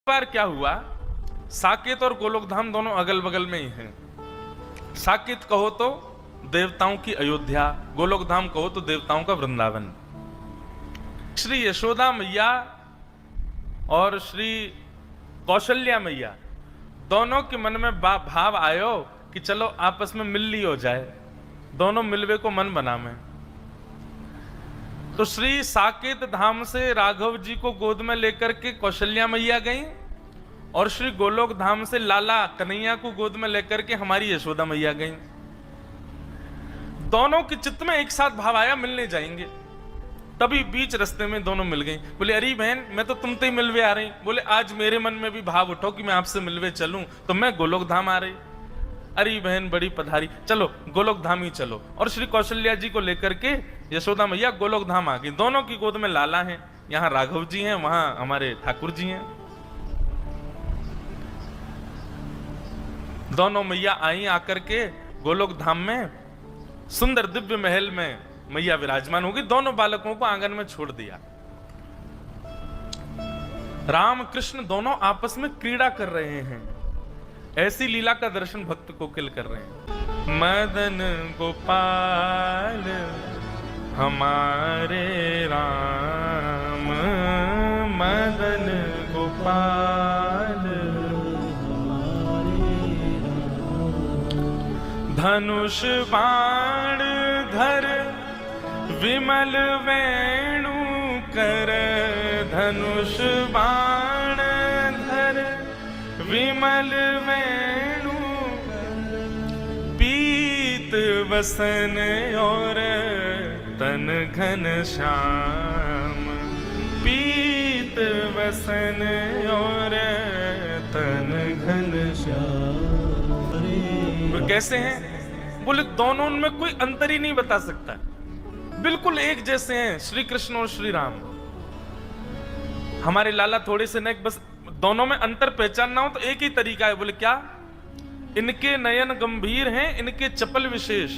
बार क्या हुआ, साकेत और गोलोकधाम दोनों अगल बगल में ही हैं। साकेत कहो तो देवताओं की अयोध्या, गोलोकधाम कहो तो देवताओं का वृंदावन। श्री यशोदा मैया और श्री कौशल्या मैया दोनों के मन में भाव आयो कि चलो आपस में मिल ली हो जाए, दोनों मिलवे को मन बना में। तो श्री साकेत धाम से राघव जी को गोद में लेकर के कौशल्या मैया गई और श्री गोलोक धाम से लाला कन्हैया को गोद में लेकर के हमारी यशोदा मैया गई। दोनों के चित्त में एक साथ भाव आया मिलने जाएंगे। तभी बीच रास्ते में दोनों मिल गई। बोले अरे बहन मैं तो तुम ही मिलवे आ रही। बोले आज मेरे मन में भी भाव उठो कि मैं आपसे मिलवे चलूं, तो मैं गोलोक धाम आ रही। अरे बहन बड़ी पधारी, चलो गोलोक धाम ही चलो। और श्री कौशल्या जी को लेकर के यशोदा मैया गोलोक धाम आ गई। दोनों की गोद में लाला है, यहाँ राघव जी हैं, वहां हमारे ठाकुर जी हैं। दोनों मैया आई, आकर के गोलोक धाम में सुंदर दिव्य महल में मैया विराजमान होगी। दोनों बालकों को आंगन में छोड़ दिया। राम कृष्ण दोनों आपस में क्रीड़ा कर रहे हैं। ऐसी लीला का दर्शन भक्त कोकिल कर रहे हैं। मदन गोपाल हमारे राम, मदन गोपाल धनुष बाण धर विमल वेणु कर, धनुष बाण धर विमल वेणु पीत वसन और तन घन श्याम, पीत वसन और तन घन श्याम। कैसे हैं? बोले दोनों उनमें कोई अंतर ही नहीं बता सकता, बिल्कुल एक जैसे हैं श्री कृष्ण और श्री राम। हमारे लाला थोड़े से नेक, बस दोनों में अंतर पहचानना हो तो एक ही तरीका है। बोले क्या? इनके नयन गंभीर हैं, इनके चपल विशेष।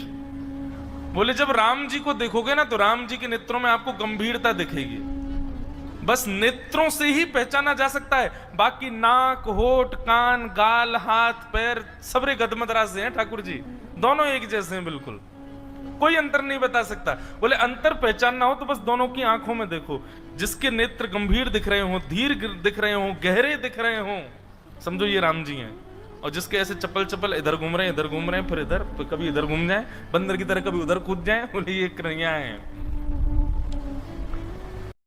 बोले जब राम जी को देखोगे ना तो राम जी के नेत्रों में आपको गंभीरता दिखेगी। बस नेत्रों से ही पहचाना जा सकता है, बाकी नाक होठ कान गाल हाथ पैर सबरे गदमदरा से हैं ठाकुर जी। दोनों एक जैसे हैं, बिल्कुल कोई अंतर नहीं बता सकता। बोले अंतर पहचानना हो तो बस दोनों की आंखों में देखो, जिसके नेत्र गंभीर दिख रहे हो, धीर दिख रहे हो, गहरे दिख रहे हो, समझो ये राम जी हैं। और जिसके ऐसे चपल चपल इधर घूम रहे हैं, इधर घूम रहे हैं, फिर इधर, तो कभी इधर घूम जाए बंदर की तरह, कभी उधर कूद जाए, बोले ये कन्हैया है।